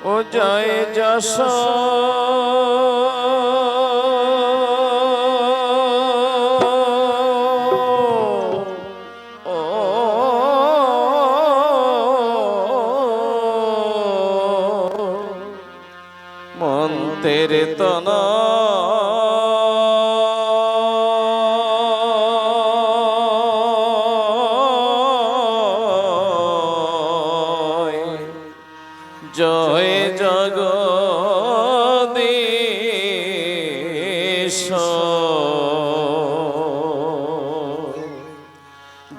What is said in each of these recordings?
ও জয় যশোর ও মন্তের তনা জয় জগদীশ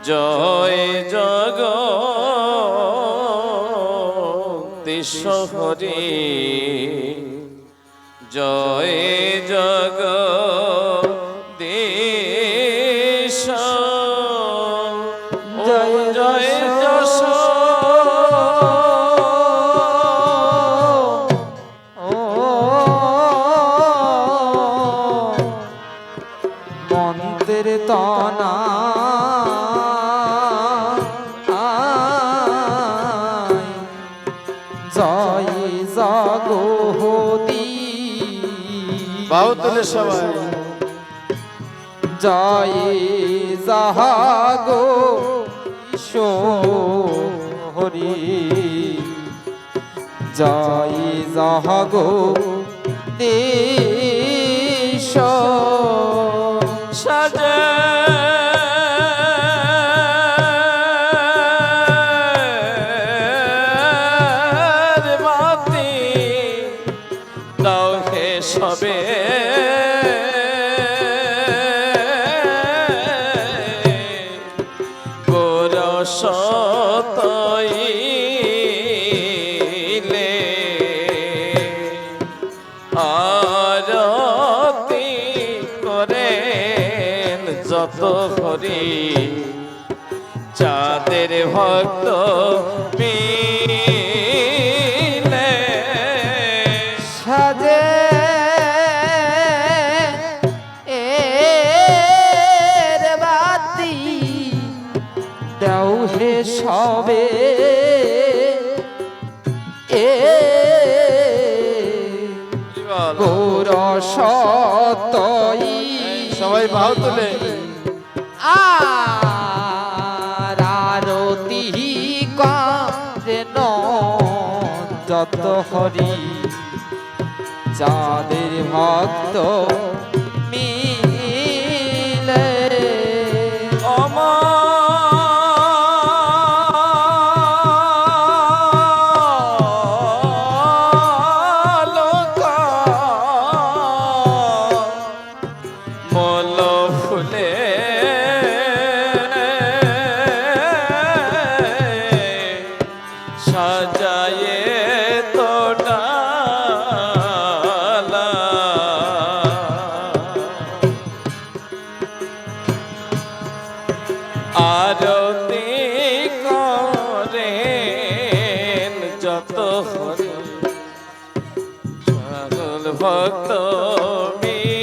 জয় জগদীশ হরি জয় জগদীশ জয় জয় মন্ত্রের তনা জয় জগদী বাউ তুলে সবাই জয় জাগো হরি জয় জাগো দেশ সাজে বাতি দাও হে সবে গোরসতইলে আরতি করেন যত হরি চাঁদের ভক্ত মিলে সাজে বাতি দাও হে সবে গোরসতই সবাই বাহু তুলে আরতি করেন যত হরি যাদের ভক্ত মিলে মল ফুলে সাজায়ে তো ডালা আরতি করেন যত হরি সকল ভক্ত মিলে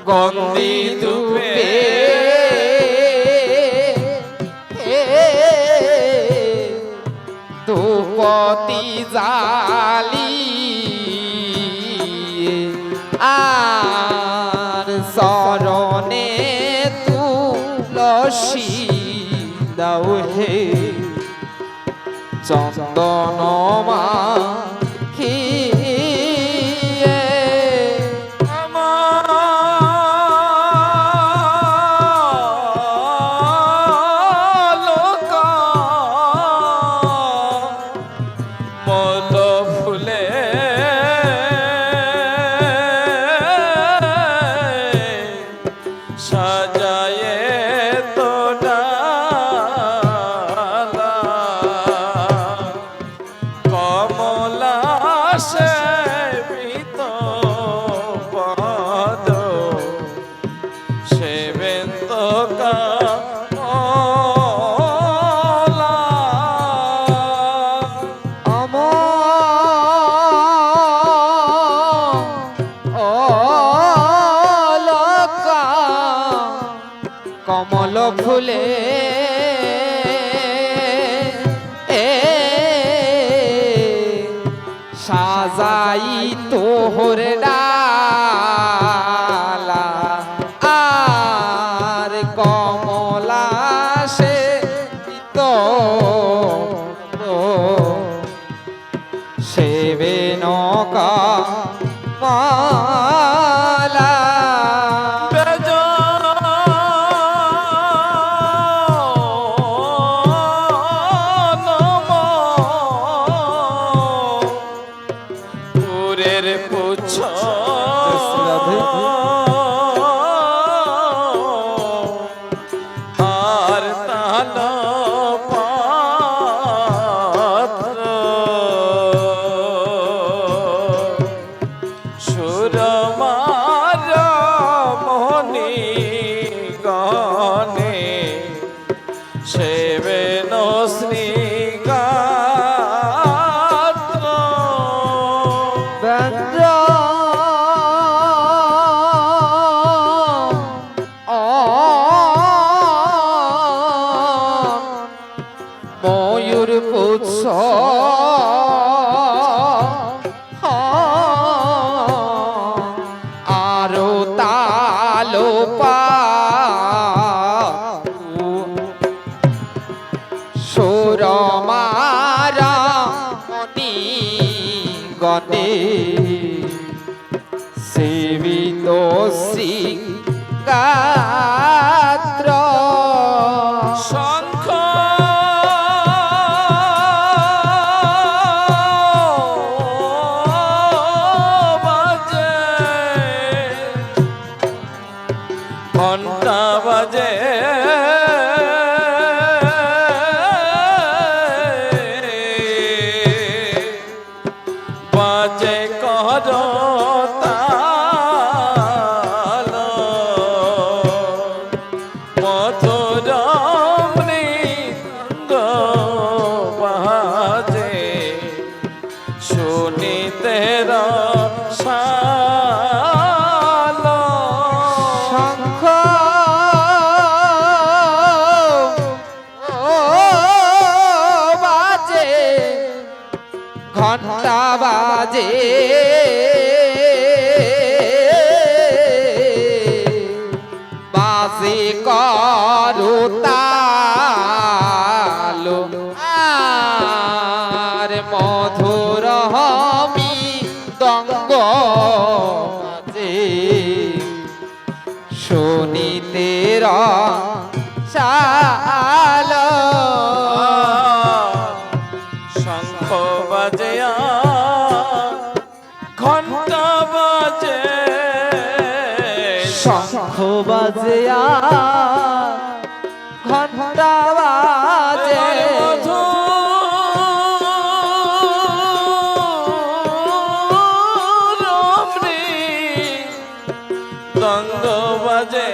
গন্ধি দুপে দুপতি জালি আর শরণে তুলসী দাও হে চন্দন মাখিয়ে মল ফুলে সাজায়ে তো ডালা ফুলে সাজাই তোহর ডালা আর কমলা সে তো সেবে নকা মালা পুরের পুচ্ছ আর তাল পাত্র সুরমার মনি গনে সেবেন শ্রীগাত্র ব্যঞ্জ ময়ূর পুচ্ছ আরো তালো পা সুরমারা মনি গণে সেবিত গাত্র শঙ্খ বাজে ঘন্টা বাজে বাজে করতাল মধুর মৃদঙ্গ বাজে শুনিতে রসাল শঙ্খ বাজে ঘন্টা বাজে বাজে করো তালো আর মধুর হমি দঙ্গ বাজে শুনিতে চাল শঙ্খ বাজে ঘন্টা বাজে শঙ্খ বাজে ঘন্টা বাজে দঙ্গ বাজে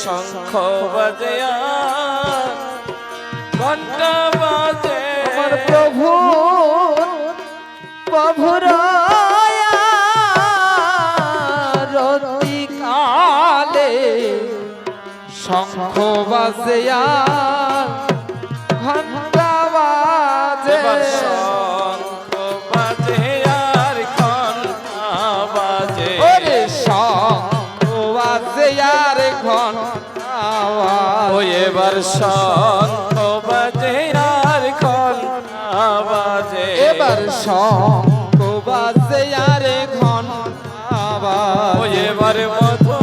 শঙ্খ বাজে ঘন্টা বাজে আমার প্রভুর রতি কালে শঙ্খ বাজে ঘন্টা বাজে এবার শঙ্খ বাজে আর ঘন্টা বাজে ওরে শঙ্খ বাজে আর ঘন্টা ও বাজে এবার শঙ্খ বাজে আর ঘন্টা বাজে এবার শঙ্খ বাজে আর ঘন্টা ও বাজে এবার মধু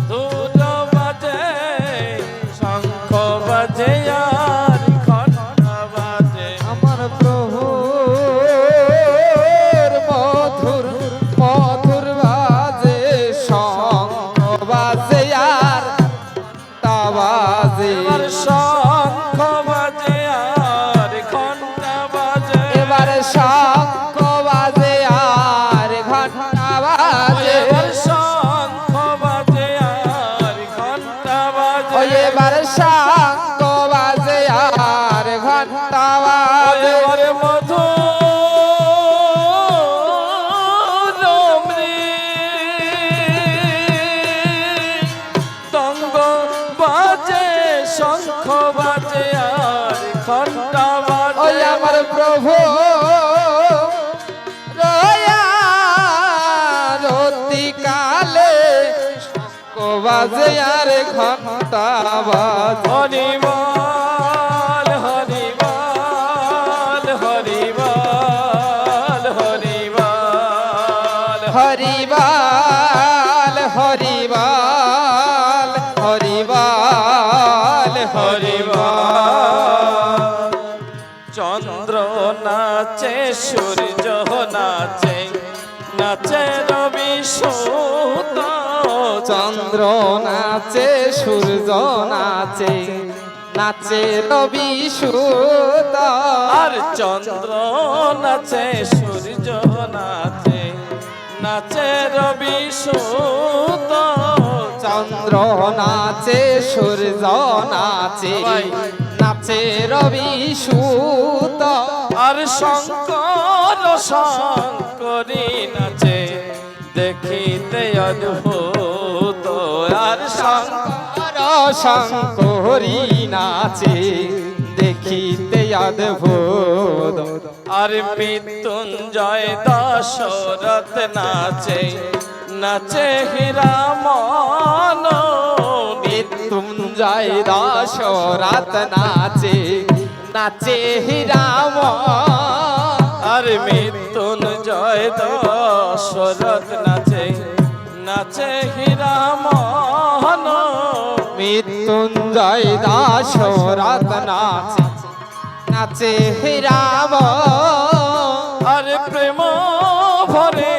ধুর বাজে শঙ্খ বাজে আর ঘন্টা বাজে আমার প্রভুর মধুর মধুর বাজে শঙ্খ বাজে আর তা বাজে এবার শঙ্খ বাজে আর ঘন্টা বাজে এবার শঙ্খ বাজে আর ঘন্টা বাজে এবার শঙ্খ বাজে আর ঘন্টা বাজে এবার শঙ্খ বাজে শঙ্খ বাজে আর ঘন্টা ওই বাজে আমার প্রভু রয়া রতি কালে শঙ্খ বাজে আর ঘন্টা বাজে হরিবল হরিবল হরিবল হরিবল হরিবাল হরিবাল হরিবাল হরিবাল চন্দ্র নাচে সূর্য নাচে নাচে রবি সুত চন্দ্র নাচে সূর্য নাচে নাচে রবি সুত আর চন্দ্র নাচে সূর্য নাচে নাচে রবি সুত চন্দ্র নাচে সূর্য নাচে সবাই। নাচে রবি সুত আর শঙ্কর শঙ্করী নাচে দেখিতে অদ্ভুত আর শঙ্কর শঙ্করী নাচে দেখিতে অদ্ভুত আর মৃত্যুঞ্জয় দশরথ নাচে নাচে হীরামন মৃত্যুঞ্জয় দশরথ নাচে নাচে রাম আর মৃত্যুঞ্জয় দশরথ নাচে নাচে হীরামন মৃত্যুঞ্জয় দশরথ নাচে নাচে রাম আর প্রেম ভরে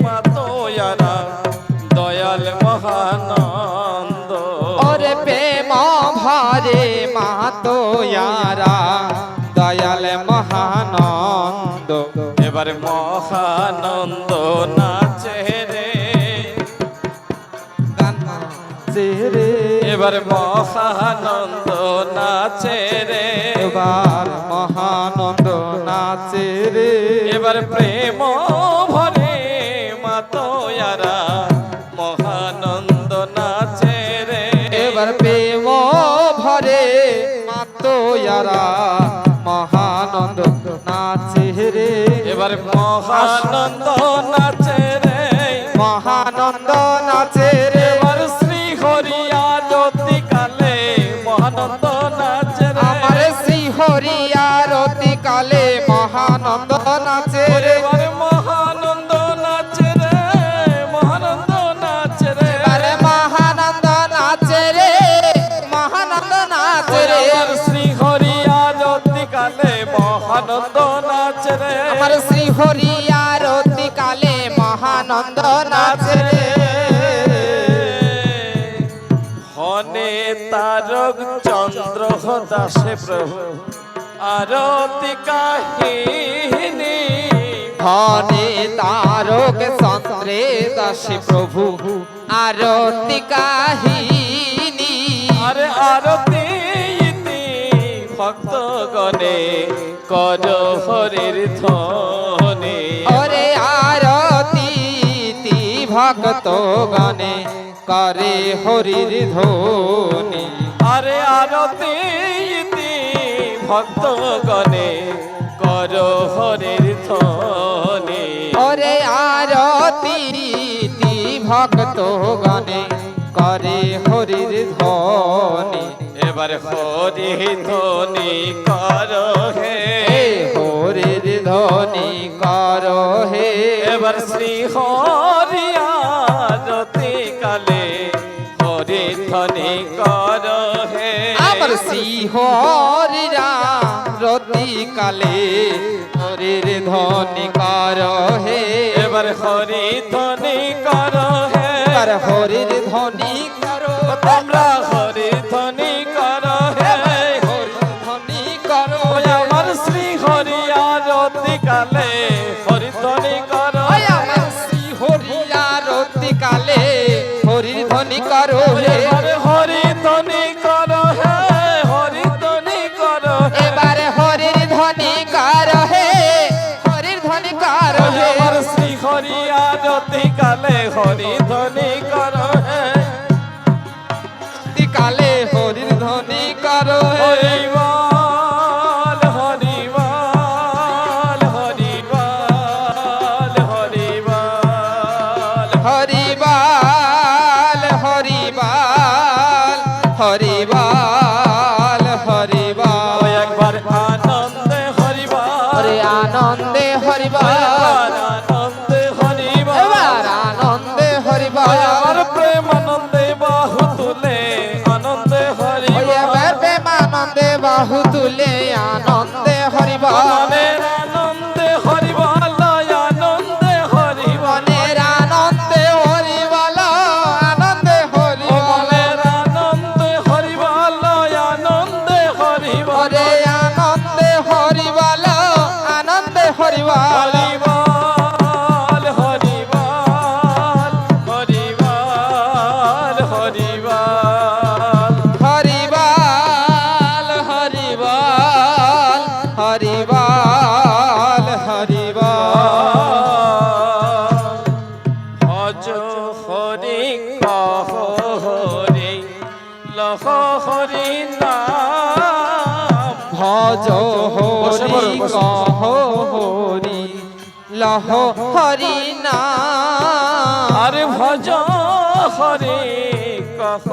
মাতোয়ারা দয়াল মহানন্দ ওরে প্রেম ভরে মাতোয়ারা দয়াল মহানন্দ এবার মহানন্দ নাচে রে নাচে রে এবার মহানন্দ নাচে রে এবার মহানন্দ নাচে রে এবার প্রেম ভরে মাতোয়ারা মহানন্দ নাচে রে এবার প্রেম ভরে মাতোয়ারা মহানন্দ নাচে রে এবার মহানন্দ নাচে রে মহানন্দ নাচে রে এবার শ্রী হরিয়া জ্যোতি কালে মহানন্দ নাচে রে আমার শ্রী হরিয়া রতি কালে মহানন্দ নাচে রে এবার মহানন্দ নাচে রে মহানন্দ নাচে রে আরে মহানন্দ নাচে রে মহানন্দ নাচে রে এবার শ্রী হরিয়া জ্যোতি কালে মহানন্দ নাচে রে আমার শ্রী হরিয়া রতি কালে মহানন্দ নাচে রে হনে তারক চন্দ্র দাসে প্রভু আরতি কাহিনী ধনে তারক চন্দ্রে দাসী প্রভু আরতি কাহিনী আরে আরতি ইতি ভক্ত গণে কর হরির ধ্বনি ওরে আরতি তি ভক্ত গণে করে হরির ধ্বনি আরে আরতি ইতি ভক্ত গণে কর হরির ধ্বনি ওরে আরতি তি ভক্ত গণে করে হরির ধ্বনি এবার হরি ধ্বনি কর হে হরির ধ্বনি কর হে এবার শ্রী হরিয়া রতি কালে হরি ধ্বনি কর হে আমার শ্রীহরিরা রতি কালে হরির ধ্বনি কর হে এবার হরি ধ্বনি কর হে আর হরির ধ্বনি করো তোমরা হরি ধ্বনি কর হে হরির ধ্বনি করো ওই আমার শ্রী হরিয়া রতি কালে হরি ধ্বনি কর ওই আমার শ্রীহরিরা রতি কালে হরির ধ্বনি করো হে এবার হরি ধ্বনি কর হে হরি ধ্বনি কর হে এবারে হরির ধ্বনি কর হে হরির ধ্বনি কর হে আমার শ্রী হরিয়া রতি কালে হরি ধ্বনি কর হে কালে হরির ধ্বনি কর করো হরিবল হরিবল হরিবল হরিবল হরিবাল হরিবাল হরিবাল হরিবাল একবার আনন্দে হরিবল ওরে আনন্দে হরিবাল আনন্দে হরিবল এবার আনন্দে হরিবাল আমার প্রেম আনন্দে বাহু তুলে আনন্দে হরিবল এবার প্রেমানন্দে বাহু তুলে আনন্দে হরিবাল মনের আনন্দে হরিবল আনন্দে হরিবল মনের আনন্দে হরিবাল আনন্দে হরিবাল মনের আনন্দে হরিবল আনন্দে হরিবল ওরে আনন্দে হরিবাল আনন্দে হরিবাল হরিবল হরিবল হরিবল হরিবল হরিবাল হরিবাল হরিবাল হরিবাল ভজ হরি কহ হরি লহ হরি নাম ভজ বসে হরি পড়ো, বসে। কহ হরি লহ হরি নাম আরে ভজ হরি কহ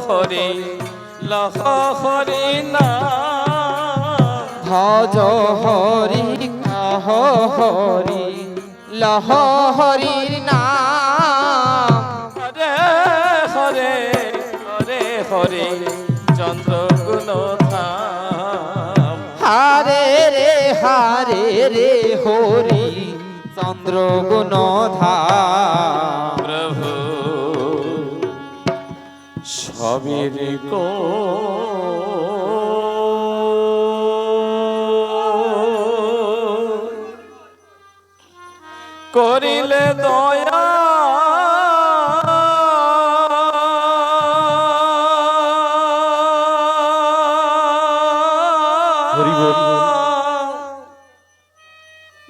হরি লহ হরি নাম ভজ হরি কহ হরি লহ হরি নাম হরে হরে হরে হরে চন্দ্র গুণ ধাম হারে রে হরি চন্দ্র গুণ ধাম প্রভু সবের কো করিলে দয়া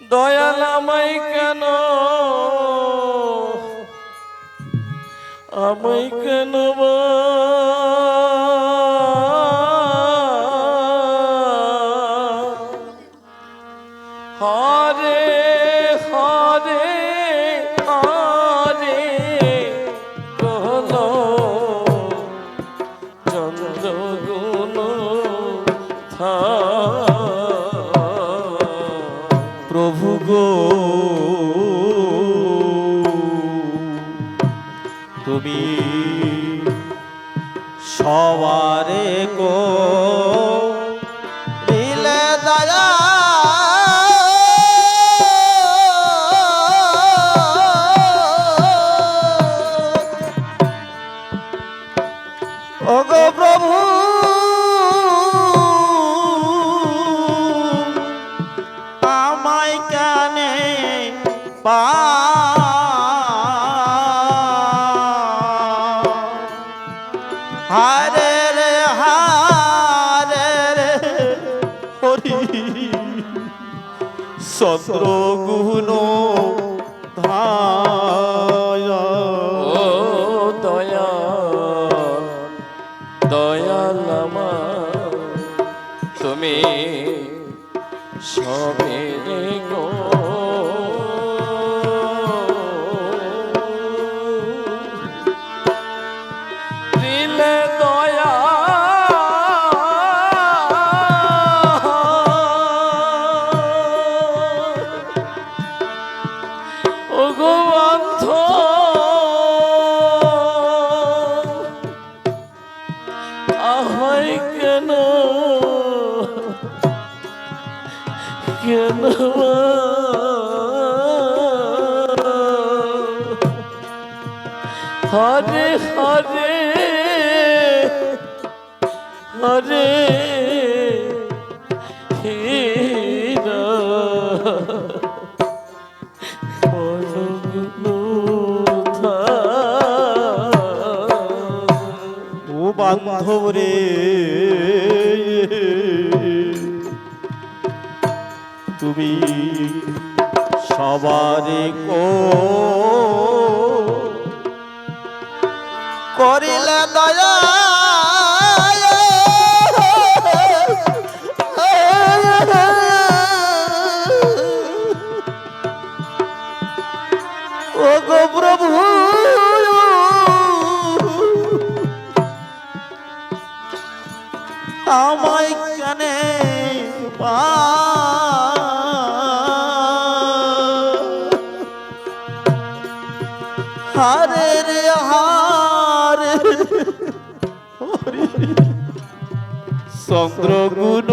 দয়াল আমায় কেন আমায় কেন হরে হরে হরে কোন চন্দ্র গুণ প্রভু গো তুমি সবারে গো দিলে দয়া ও গো প্রভু আমায় কানে পা হারে রে হরি চন্দ্র গুণ ধায়া ও দয়া দয়াল আমার তুমি সবে গো দিলে দয়া ও গো অন্ধ আমায় কেন কেন হরে হরে হরে হীরা ও বান্ধব রে তুমি সবারে করিলে দয়া আমায় কানে হারে রে হারে চন্দ্রগুণ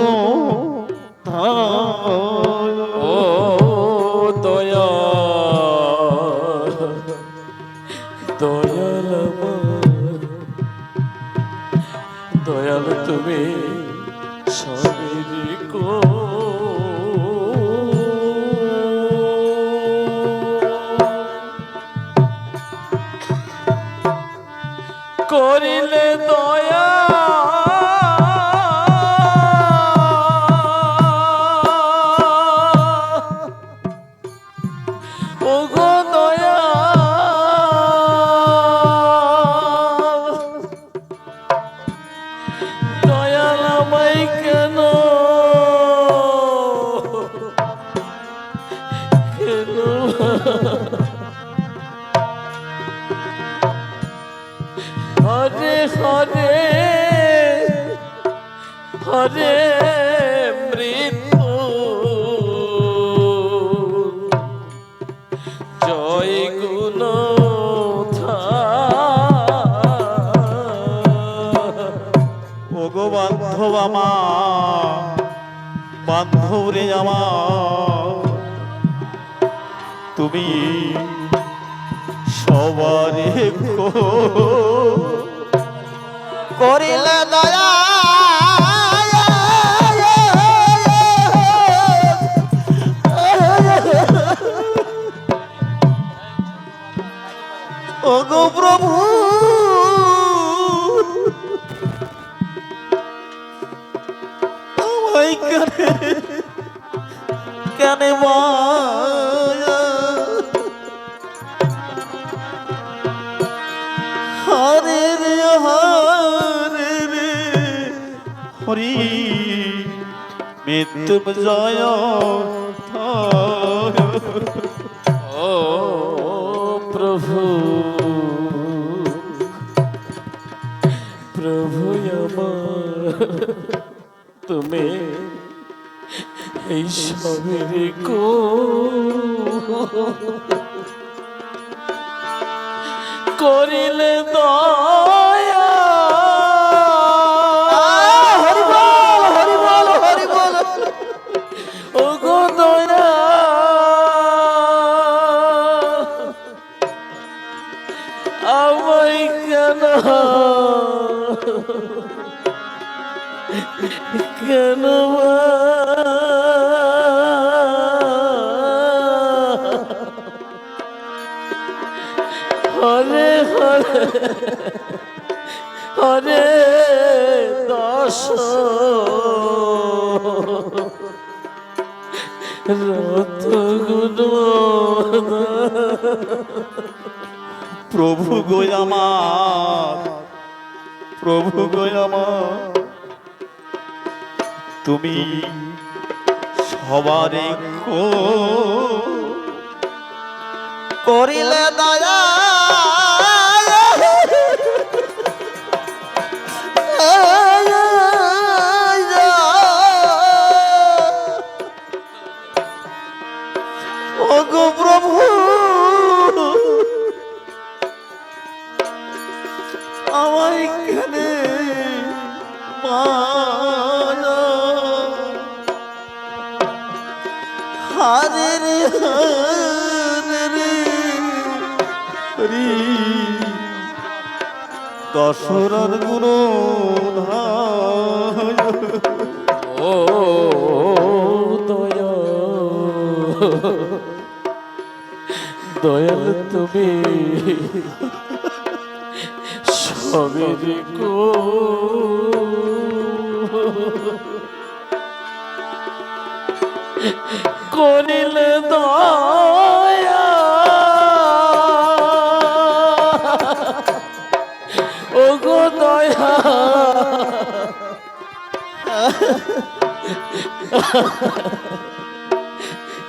ও দয়া দয়াল আমার, দয়াল তুমি সবেরই করিলে দয়া ওগো দয়া দয়াল আমায় কেন কেন হরে হরে হরে মৃত্যু জয় গুণ ওগো বান্ধব আমার বান্ধব রে আমার তুমি সবারে করিলে দয়া ওগো প্রভু আমায় কানে কানে মায়া হরে রে হরে রে হরি মৃত্যুঞ্জয় ও প্রভু প্রভু আমার তুমি এই সবের করিলে দয়া হরি বল হরি বল হরি বল ওগো দয়া আমায় কেন কেন হরে হরে হরে দশ রত গুণ প্রভু গো আমার প্রভু গো আমার তুমি সবারে করিলে দয়া ওগো প্রভু আমায় কেনে মায়া হারে রে হারে রে হরি দশরথ গুণ ও দয়া দয়াল তুমি সবের করিলে দয়া ওগো দয়া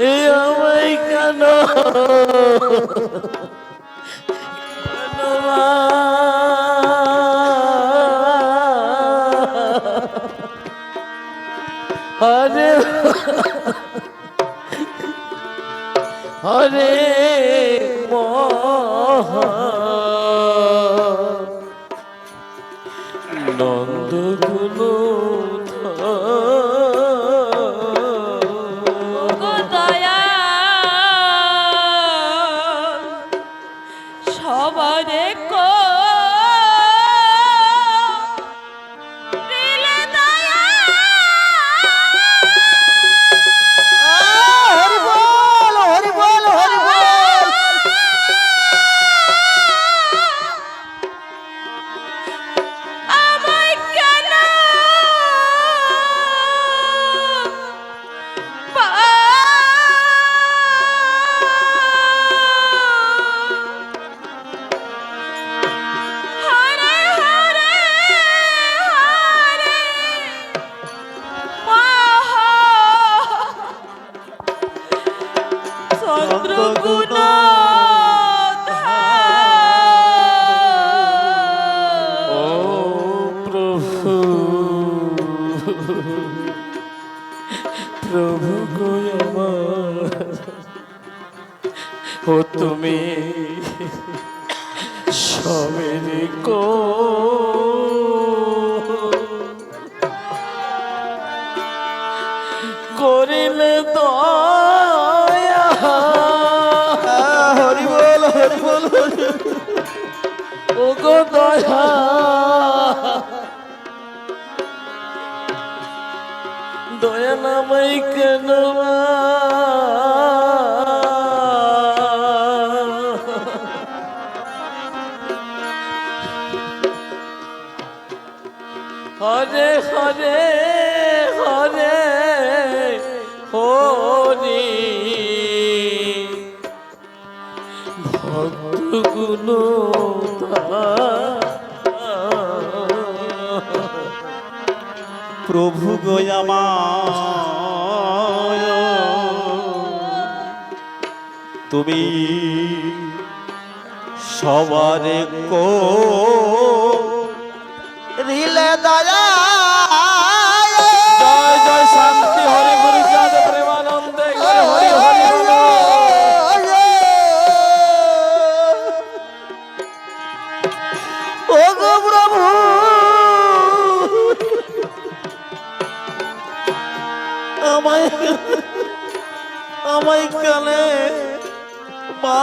এ আমায় কেন হরে হরে মহা নন্দ গুলো গো দয়া সবারে কো দিলে দয়া হরি বল হরি বল হরি বল আমায় কেন হরে হরে হরে মহা চন্দ্রগুণ ও প্রভু প্রভু গো আমার ও তুমি সবের কো করিলে দয়া হরি বল হরি বল ও গো দয়া দয়া নামাই কেন হরে হরে হরে হরি ভক্ত গুণ প্রভু গোয়ামায় তুমি সবারে কো রিলে দয়া জয় জয় শান্তি হরি গুরু চাঁদ প্রেমানন্দে হরি হরি হরি ও গো প্রভু আমায় আমায় কালে মা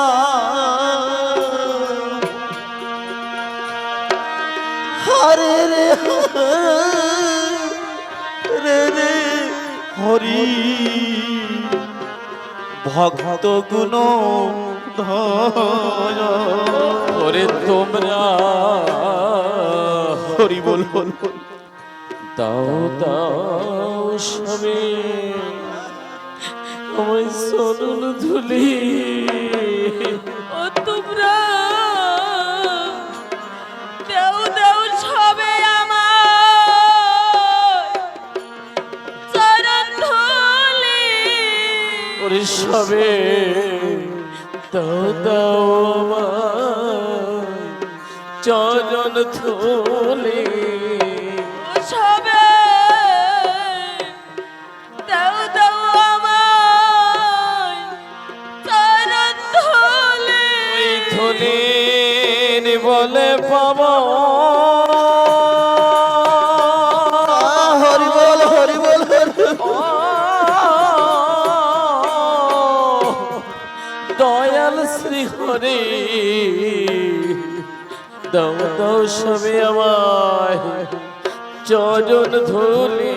হরে রে রে রে হরি ভক্ত গুণ ধরে তোমরা হরি বল বল দাও দাও সবে আমায় সরল ধুলি ও তোমরা দেও দেও ছবে আমার চরণ ধুলি ওরে সবে দাও দাও আমায় চরণ ধুলি ও ছবে দেও দেও আমায় চরণ ধুলি ওই ধুলির বলে পাবো হরি বল হরি বল দয়াল শ্রী হরি দাও দাও সবে আমায় চরণ ধুলি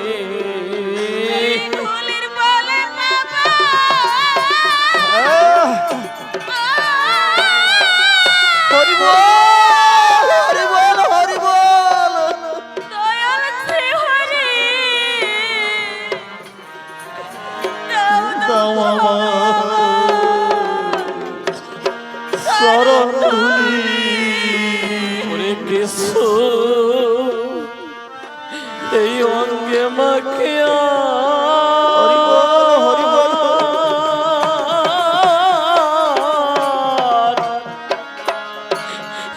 ধুলির বলে বাবা হরি বল হরি বল হরি বল দয়াল শ্রী হরি দেও দাও চরণ ধুলি ওরে কৃষ্ণ এই অঙ্গে মাখিয়া হরি বল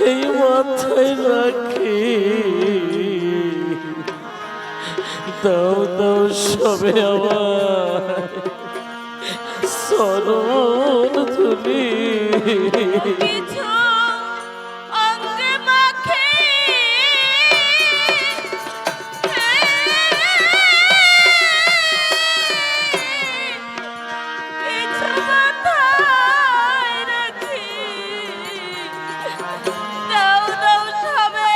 এই মাথায় রাখি দাও দাও সবে আমার চরণ ধুলি কিছু অঙ্গে মাখে কিছু মাথায় রাখি দাও দাও সবে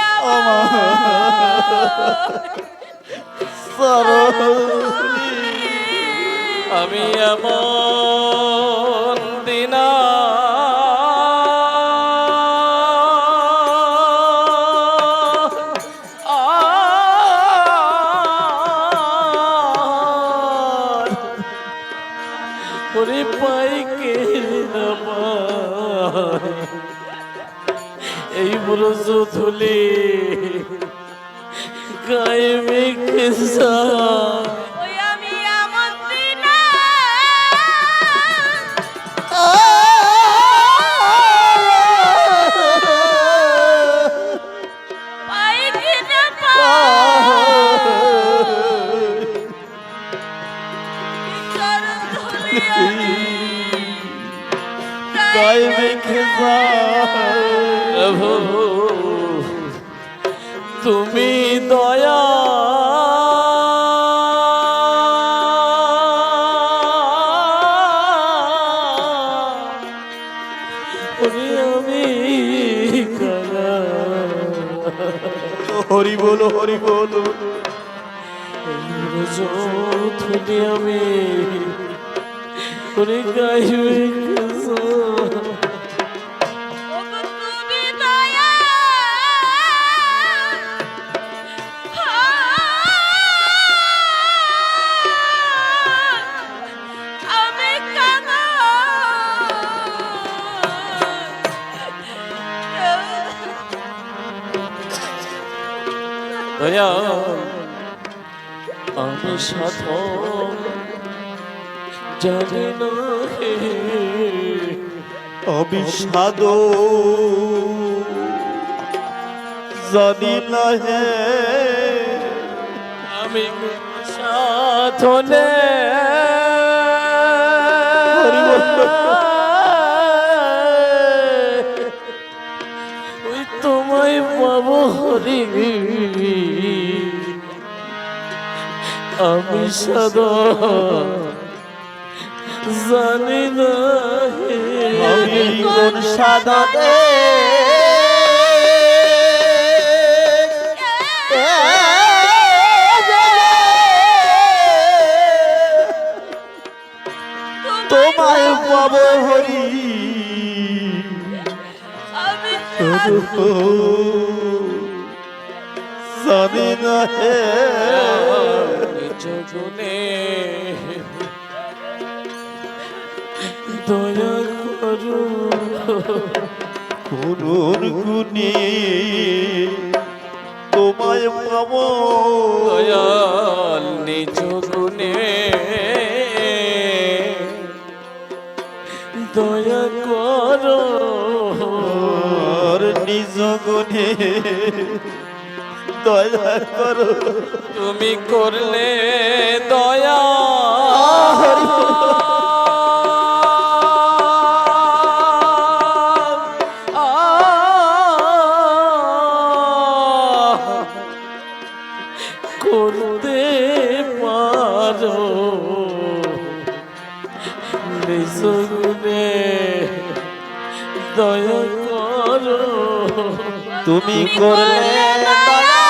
আমি এমন দিনা পাইকে এই ব্রজ ধুলি গায়ে মেঘে ওই আমি এমন দিনা পাই কিনা চরণ ধুলি আমি গায়ে মেঘে প্রভু তুমি দয়া আমি হরি বলো হরি বলো ধুলি আমি হরি গাইবে তুমি দয়া আমি কানা দয়া আমি সাধন জানি না হে আমি সাধ জানি না হে আমি সাধনে ওই তোমায় পাবো হরি আমি সাধন জানি না হে আমি কোন সাধনে তোমায় পাবো হরি আমি জানি না হে জগনে দয়া করু করুন গুণে তোমায় পাবো দয়াল নিজ গুণে দয়া করো আর নিজ গুণে দয়া করো তুমি করলে দয়া করতে পারো নিজ গুণে দয়া করো তুমি করলে দয়া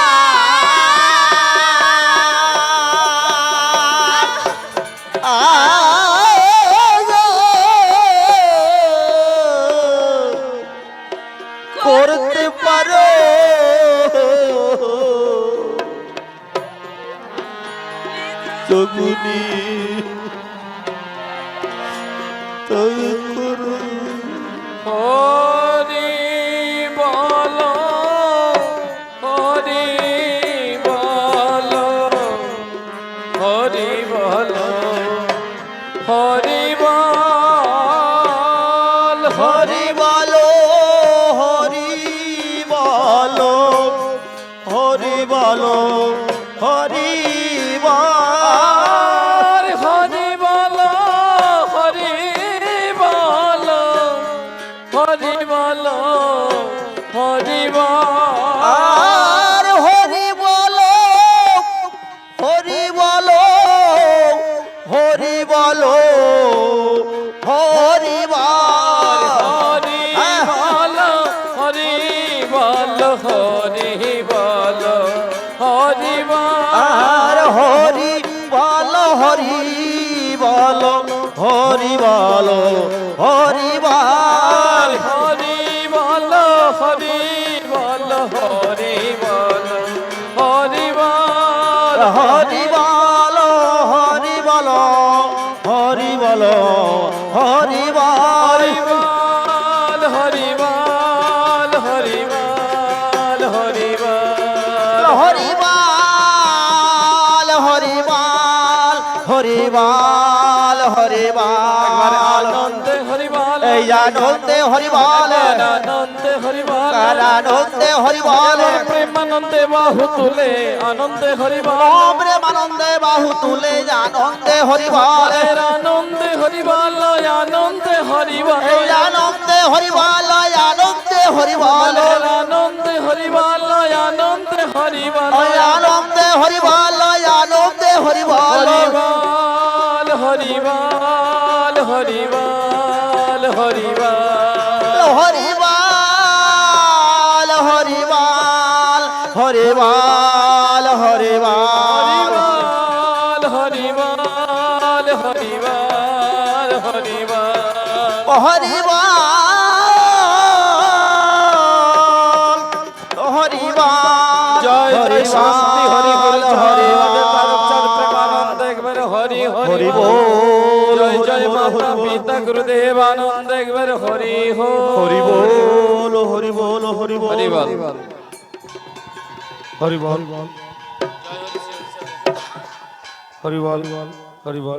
করতে পারো তগুনি তাই করো হরি বল হরি বল হরি বল হরি বল হরি বলো হরি বলো হরি বলো হরি বল হরি বলো হরি বল হরি বল হরি বল হরি বল আর হরি বল হরি বল হরি বল হরি বল হরি বল হরি বল হরি বল হরি বল হরি বল হরি বল হরি বল হরি বল হরি বল হরি বল হরি বল হরি বল হরি বল হরি বল হরি বল হরি একবারে বল আনন্দে হরি বল এই আনন্দে হরি বল আনন্দে হরি বল আনন্দে হরি বল প্রেমানন্দে বাহু তুলে আনন্দে হরি বল প্রেমানন্দে বাহু তুলে আনন্দে হরি বল আনন্দে হরি বল আনন্দে হরি বল এই আনন্দে হরি বল আনন্দে হরি বল আনন্দে হরি বল আনন্দে হরি বল ওই আনন্দে হরি বল আনন্দে হরি বল হরি বল হরি বল হরি বল হরি বল হরি বল হরি বল হরি বল হরি বল হরি বল হরি বল হরি বল হরি বল হরি বল জয় হরি জয় শাস্তি হরি গুরু হরি হরি বল প্রেমানন্দ একবার হরি হরি হরি বল জয় জয় হরি মাতা বল পিতা গুরুদেব আনন্দ একবার হরি হরি বল হরি বল হরি বল হরি বল হরি বল হরি বল হরি বল